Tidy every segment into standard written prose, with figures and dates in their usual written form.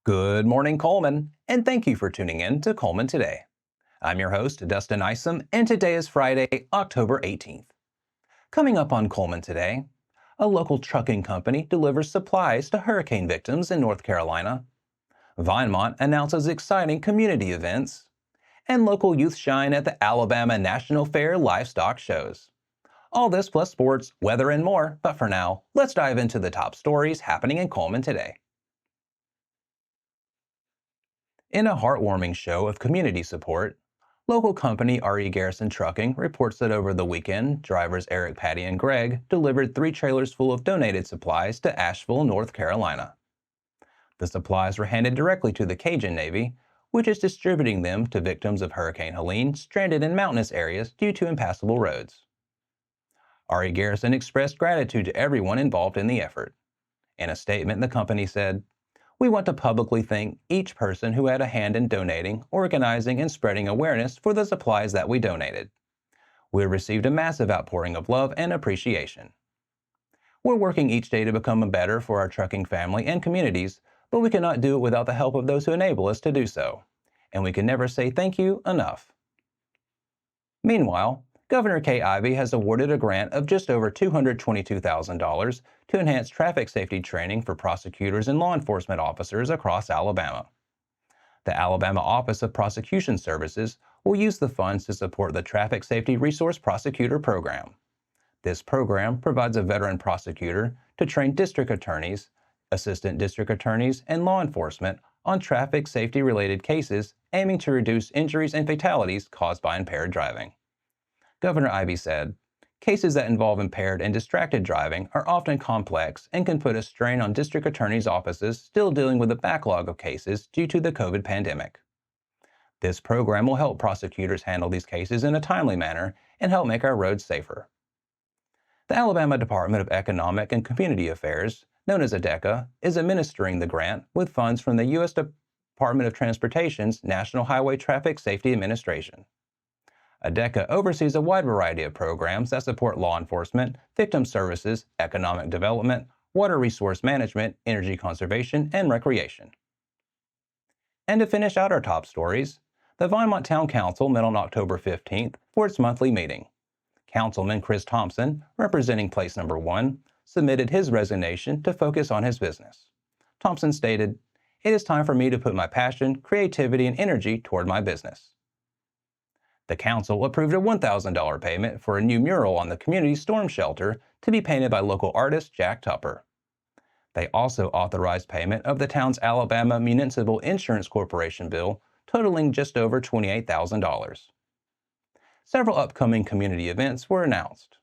Good morning, Cullman, and thank you for tuning in to Cullman Today. I'm your host, Dustin Isom, and today is Friday, October 18th. Coming up on Cullman Today, a local trucking company delivers supplies to hurricane victims in North Carolina. Vinemont announces exciting community events, and local youth shine at the Alabama National Fair livestock shows. All this plus sports, weather, and more, but for now, let's dive into the top stories happening in Cullman today. In a heartwarming show of community support, local company Garrison Trucking reports that over the weekend, drivers Eric, Patty, and Greg delivered 3 trailers full of donated supplies to Asheville, North Carolina. The supplies were handed directly to the Cajun Navy, which is distributing them to victims of Hurricane Helene stranded in mountainous areas due to impassable roads. Garrison expressed gratitude to everyone involved in the effort. In a statement, the company said, "We want to publicly thank each person who had a hand in donating, organizing, and spreading awareness for the supplies that we donated. We received a massive outpouring of love and appreciation. We're working each day to become better for our trucking family and communities, but we cannot do it without the help of those who enable us to do so. And we can never say thank you enough." Meanwhile, Governor Kay Ivey has awarded a grant of just over $222,000 to enhance traffic safety training for prosecutors and law enforcement officers across Alabama. The Alabama Office of Prosecution Services will use the funds to support the Traffic Safety Resource Prosecutor Program. This program provides a veteran prosecutor to train district attorneys, assistant district attorneys, and law enforcement on traffic safety-related cases, aiming to reduce injuries and fatalities caused by impaired driving. Governor Ivey said, "Cases that involve impaired and distracted driving are often complex and can put a strain on district attorneys' offices still dealing with a backlog of cases due to the COVID pandemic. This program will help prosecutors handle these cases in a timely manner and help make our roads safer." The Alabama Department of Economic and Community Affairs, known as ADECA, is administering the grant with funds from the U.S. Department of Transportation's National Highway Traffic Safety Administration. ADECA oversees a wide variety of programs that support law enforcement, victim services, economic development, water resource management, energy conservation, and recreation. And to finish out our top stories, the Vinemont Town Council met on October 15th for its monthly meeting. Councilman Chris Thompson, representing place number 1, submitted his resignation to focus on his business. Thompson stated, "It is time for me to put my passion, creativity, and energy toward my business." The council approved a $1,000 payment for a new mural on the community storm shelter to be painted by local artist Jack Tupper. They also authorized payment of the town's Alabama Municipal Insurance Corporation bill, totaling just over $28,000. Several upcoming community events were announced.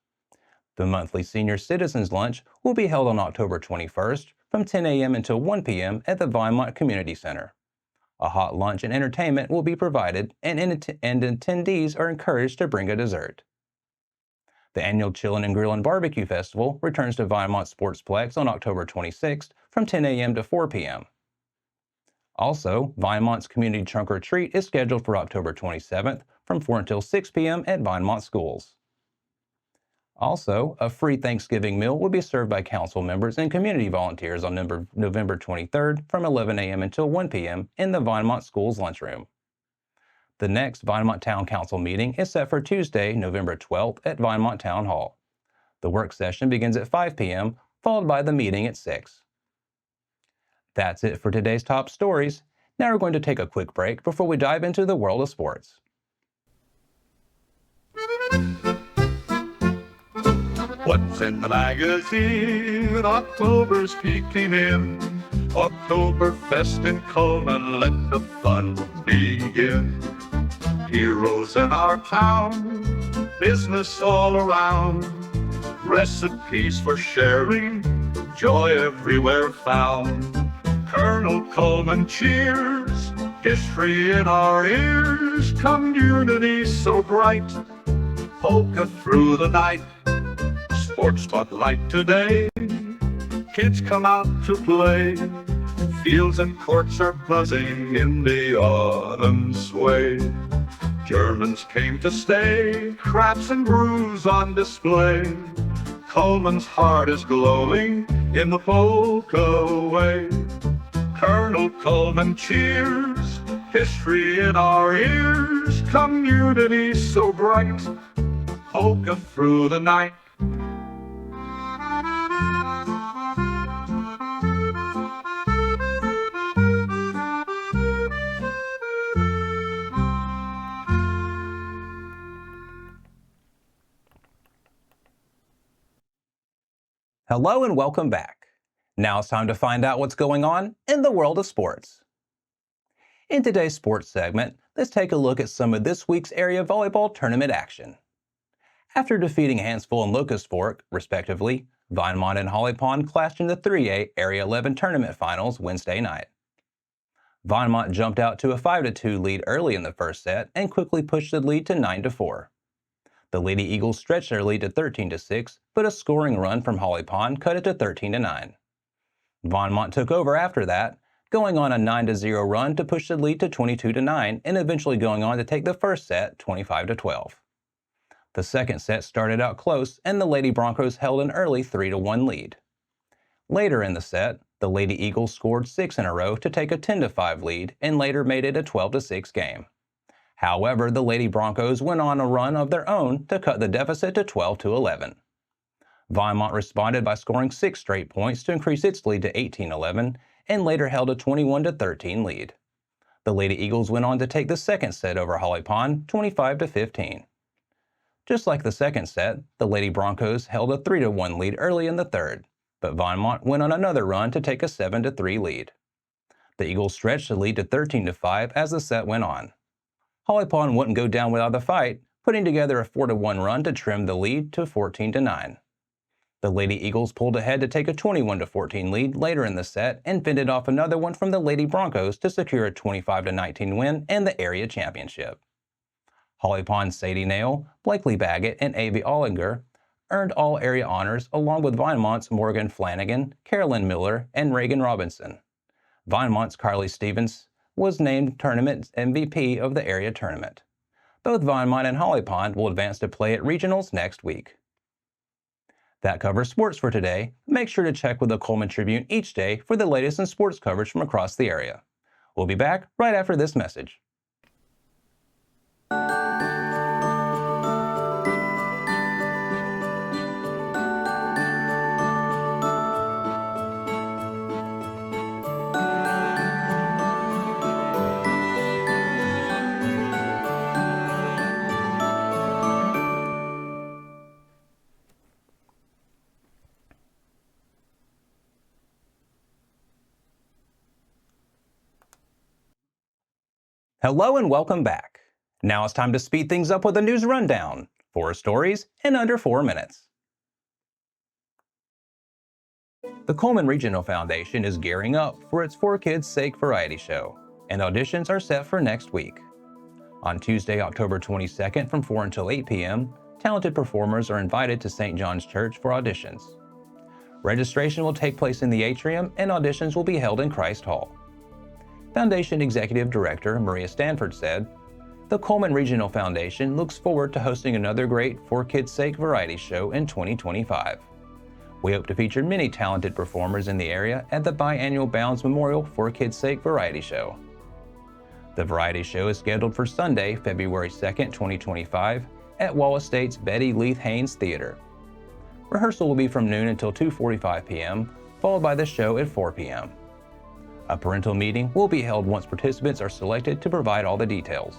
The monthly Senior Citizens Lunch will be held on October 21st from 10 a.m. until 1 p.m. at the Vinemont Community Center. A hot lunch and entertainment will be provided, and attendees are encouraged to bring a dessert. The annual Chillin' and Grillin' Barbecue Festival returns to Vinemont Sportsplex on October 26th from 10 a.m. to 4 p.m. Also, Vinemont's Community Trunk or Treat is scheduled for October 27th from 4 until 6 p.m. at Vinemont schools. Also, a free Thanksgiving meal will be served by council members and community volunteers on November 23rd from 11 a.m. until 1 p.m. in the Vinemont Schools lunchroom. The next Vinemont Town Council meeting is set for Tuesday, November 12th at Vinemont Town Hall. The work session begins at 5 p.m., followed by the meeting at 6. That's it for today's top stories. Now we're going to take a quick break before we dive into the world of sports. What's in the magazine? October's peeking in. Oktoberfest in Cullman, let the fun begin. Heroes in our town, business all around. Recipes for sharing, joy everywhere found. Colonel Cullman cheers, history in our ears. Community so bright, polka through the night. Sports spotlight today, kids come out to play. Fields and courts are buzzing in the autumn sway. Germans came to stay, crafts and brews on display. Cullman's heart is glowing in the polka way. Colonel Cullman cheers, history in our ears, community so bright, polka through the night. Hello and welcome back. Now it's time to find out what's going on in the world of sports. In today's sports segment, let's take a look at some of this week's area volleyball tournament action. After defeating Hansville and Locust Fork, respectively, Vinemont and Holly Pond clashed in the 3A Area 11 tournament finals Wednesday night. Vinemont jumped out to a 5-2 lead early in the first set and quickly pushed the lead to 9-4. The Lady Eagles stretched their lead to 13-6, but a scoring run from Holly Pond cut it to 13-9. Vinemont took over after that, going on a 9-0 run to push the lead to 22-9 and eventually going on to take the first set 25-12. The second set started out close and the Lady Broncos held an early 3-1 lead. Later in the set, the Lady Eagles scored 6 in a row to take a 10-5 lead and later made it a 12-6 game. However, the Lady Broncos went on a run of their own to cut the deficit to 12-11. Vinemont responded by scoring 6 straight points to increase its lead to 18-11 and later held a 21-13 lead. The Lady Eagles went on to take the second set over Holly Pond 25-15. Just like the second set, the Lady Broncos held a 3-1 lead early in the third, but Vinemont went on another run to take a 7-3 lead. The Eagles stretched the lead to 13-5 as the set went on. Holly Pond wouldn't go down without a fight, putting together a 4-1 run to trim the lead to 14-9. The Lady Eagles pulled ahead to take a 21-14 lead later in the set and fended off another one from the Lady Broncos to secure a 25-19 win and the area championship. Holly Pond's Sadie Nail, Blakely Baggett, and Avi Ollinger earned all area honors along with Vinemont's Morgan Flanagan, Carolyn Miller, and Reagan Robinson. Vinemont's Carly Stevens was named tournament MVP of the area tournament. Both Vinemont and Holly Pond will advance to play at regionals next week. That covers sports for today. Make sure to check with the Cullman Tribune each day for the latest in sports coverage from across the area. We'll be back right after this message. Hello and welcome back. Now it's time to speed things up with a news rundown. 4 stories in under 4 minutes. The Cullman Regional Foundation is gearing up for its For Kids' Sake variety show, and auditions are set for next week. On Tuesday, October 22nd from 4 until 8 p.m., talented performers are invited to St. John's Church for auditions. Registration will take place in the atrium and auditions will be held in Christ Hall. Foundation Executive Director Maria Stanford said, "The Cullman Regional Foundation looks forward to hosting another great For Kids' Sake variety show in 2025. We hope to feature many talented performers in the area at the biannual Bounds Memorial For Kids' Sake variety show." The variety show is scheduled for Sunday, February 2nd, 2025 at Wall Estate's Betty Leith Haynes Theater. Rehearsal will be from noon until 2:45 p.m., followed by the show at 4 p.m. A parental meeting will be held once participants are selected to provide all the details.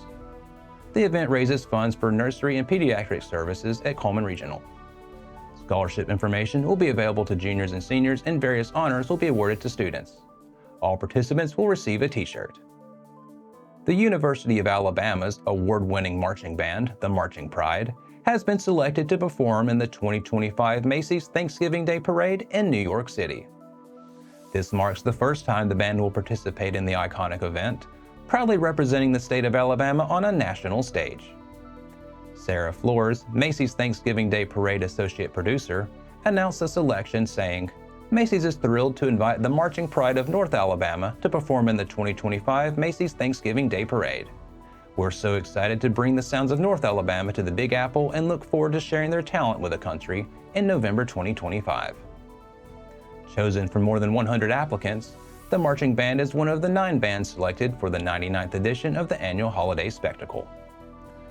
The event raises funds for nursery and pediatric services at Cullman Regional. Scholarship information will be available to juniors and seniors, and various honors will be awarded to students. All participants will receive a t-shirt. The University of Alabama's award-winning marching band, the Marching Pride, has been selected to perform in the 2025 Macy's Thanksgiving Day Parade in New York City. This marks the first time the band will participate in the iconic event, proudly representing the state of Alabama on a national stage. Sarah Flores, Macy's Thanksgiving Day Parade associate producer, announced the selection, saying, "Macy's is thrilled to invite the Marching Pride of North Alabama to perform in the 2025 Macy's Thanksgiving Day Parade. We're so excited to bring the sounds of North Alabama to the Big Apple and look forward to sharing their talent with the country in November 2025. Chosen from more than 100 applicants, the marching band is one of the 9 bands selected for the 99th edition of the annual holiday spectacle.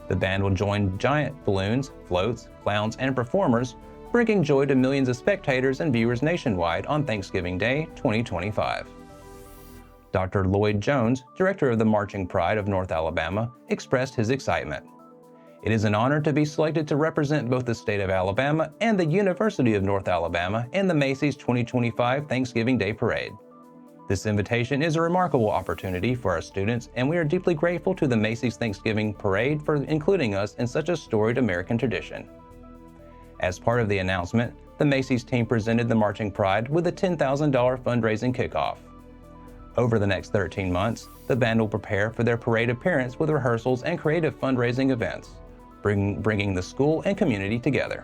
The band will join giant balloons, floats, clowns, and performers, bringing joy to millions of spectators and viewers nationwide on Thanksgiving Day 2025. Dr. Lloyd Jones, director of the Marching Pride of North Alabama, expressed his excitement. It is an honor to be selected to represent both the state of Alabama and the University of North Alabama in the Macy's 2025 Thanksgiving Day Parade. This invitation is a remarkable opportunity for our students, and we are deeply grateful to the Macy's Thanksgiving Parade for including us in such a storied American tradition. As part of the announcement, the Macy's team presented the Marching Pride with a $10,000 fundraising kickoff. Over the next 13 months, the band will prepare for their parade appearance with rehearsals and creative fundraising events, bringing the school and community together.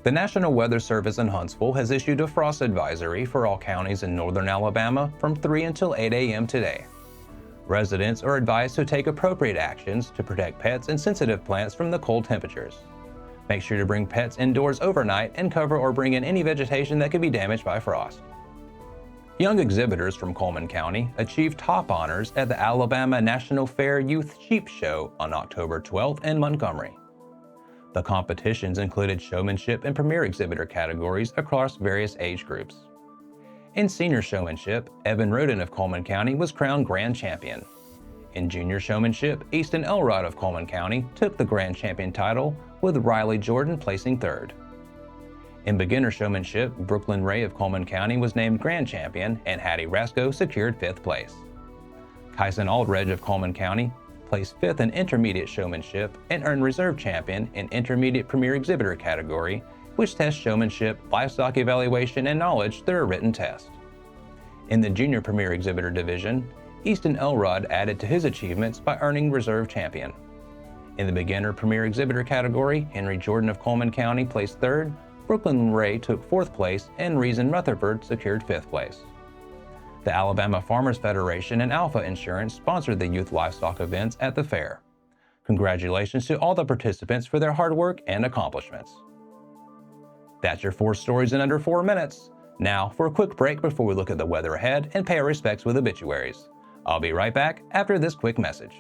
The National Weather Service in Huntsville has issued a frost advisory for all counties in northern Alabama from 3 until 8 a.m. today. Residents are advised to take appropriate actions to protect pets and sensitive plants from the cold temperatures. Make sure to bring pets indoors overnight and cover or bring in any vegetation that could be damaged by frost. Young exhibitors from Cullman County achieved top honors at the Alabama National Fair Youth Sheep Show on October 12th in Montgomery. The competitions included showmanship and premier exhibitor categories across various age groups. In senior showmanship, Evan Roden of Cullman County was crowned grand champion. In junior showmanship, Easton Elrod of Cullman County took the grand champion title, with Riley Jordan placing third. In beginner showmanship, Brooklyn Ray of Cullman County was named grand champion, and Hattie Rasco secured 5th place. Kyson Aldredge of Cullman County placed 5th in intermediate showmanship and earned reserve champion in intermediate premier exhibitor category, which tests showmanship, livestock evaluation, and knowledge through a written test. In the junior premier exhibitor division, Easton Elrod added to his achievements by earning reserve champion. In the beginner premier exhibitor category, Henry Jordan of Cullman County placed 3rd, Brooklyn Ray took 4th place, and Reason Rutherford secured 5th place. The Alabama Farmers Federation and Alpha Insurance sponsored the youth livestock events at the fair. Congratulations to all the participants for their hard work and accomplishments. That's your 4 stories in under 4 minutes. Now for a quick break before we look at the weather ahead and pay our respects with obituaries. I'll be right back after this quick message.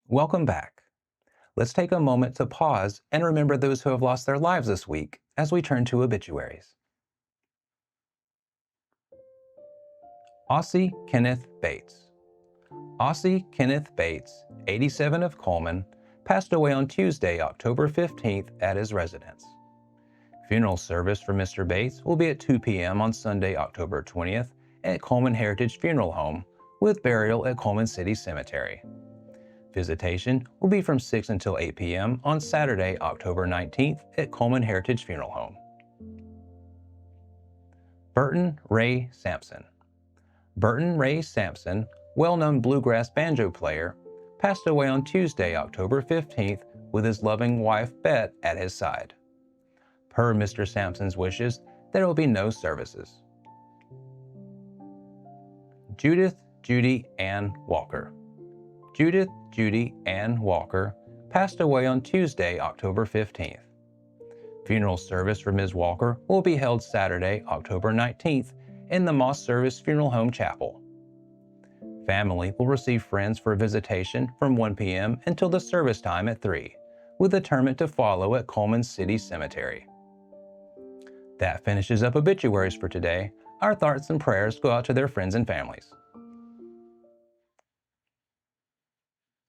Welcome back. Let's take a moment to pause and remember those who have lost their lives this week as we turn to obituaries. Ossie Kenneth Bates. Ossie Kenneth Bates, 87 of Cullman, passed away on Tuesday, October 15th at his residence. Funeral service for Mr. Bates will be at 2 p.m. on Sunday, October 20th at Cullman Heritage Funeral Home, with burial at Cullman City Cemetery. Visitation will be from 6 until 8 p.m. on Saturday, October 19th at Cullman Heritage Funeral Home. Burton Ray Sampson. Burton Ray Sampson, well-known bluegrass banjo player, passed away on Tuesday, October 15th, with his loving wife, Bet, at his side. Per Mr. Sampson's wishes, there will be no services. Judith Judy Ann Walker. Judith Judy Ann Walker passed away on Tuesday, October 15th. Funeral service for Ms. Walker will be held Saturday, October 19th in the Moss Service Funeral Home Chapel. Family will receive friends for visitation from 1 p.m. until the service time at 3, with interment to follow at Cullman City Cemetery. That finishes up obituaries for today. Our thoughts and prayers go out to their friends and families.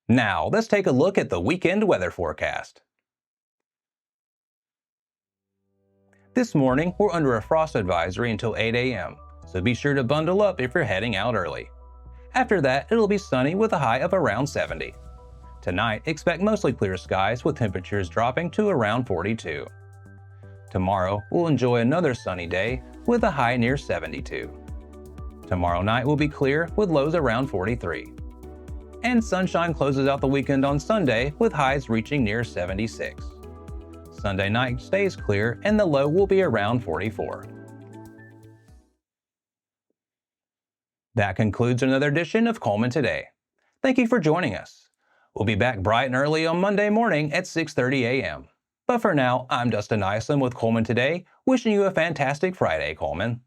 Now, let's take a look at the weekend weather forecast. This morning, we're under a frost advisory until 8 a.m., so be sure to bundle up if you're heading out early. After that, it'll be sunny with a high of around 70. Tonight, expect mostly clear skies with temperatures dropping to around 42. Tomorrow, we'll enjoy another sunny day with a high near 72. Tomorrow night will be clear with lows around 43. And sunshine closes out the weekend on Sunday with highs reaching near 76. Sunday night stays clear and the low will be around 44. That concludes another edition of Cullman Today. Thank you for joining us. We'll be back bright and early on Monday morning at 6:30 a.m. But for now, I'm Dustin Isom with Cullman Today, wishing you a fantastic Friday, Cullman.